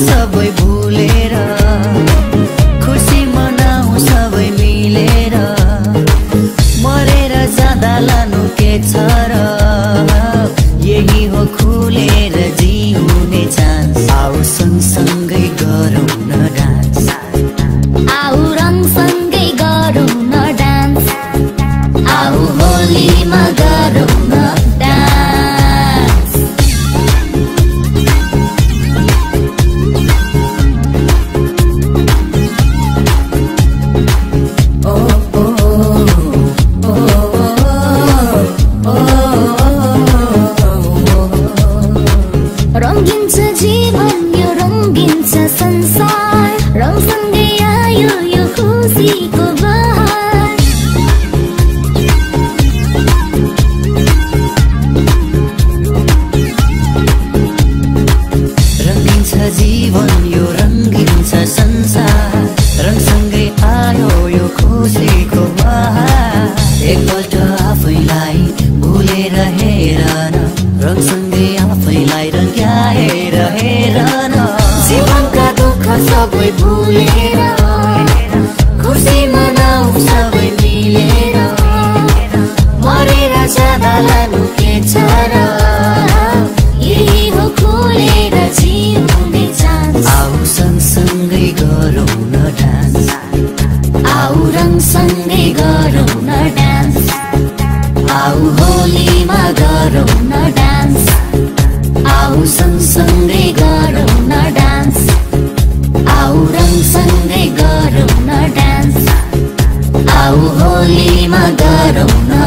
सबै भुलेर खुसी मनाऊ सबै मिलेर मरेर जाँदा लानु के छ र यही हो खुलेर जिउने चान्स आऊ सँगसँगै गरौँ न डान्स आऊ रङसँगै गरौँ न डान्स आऊ होलीमा गरौँ न रंगिन्छ जीवन यो रंगिन्छ संसार रङसँगै आयो यो खुसीको बहार रंगिन्छ जीवन यो रंगिन्छ संसार रङसँगै आयो यो खुसीको बहार एकपल्ट आफैलाई भुलेर हेर न रङसँगै आफैलाई रंग्याएर हेर न जीवनका दुःख सबै भुलेर खुसी मनाऊ सबै मिलेर मरेर जाँदा लानु के छ र यही हो खुलेर जिउने चान्स आऊ सँगसँगै गरौँ न डान्स आऊ रङसँगै गरौँ न डान्स आऊ होलीमा गरौँ न डान्स आऊ सँगसँगै गरौँ न डान्स आऊ रङसँगै गरौँ न डान्स आऊ होलीमा गरौँ न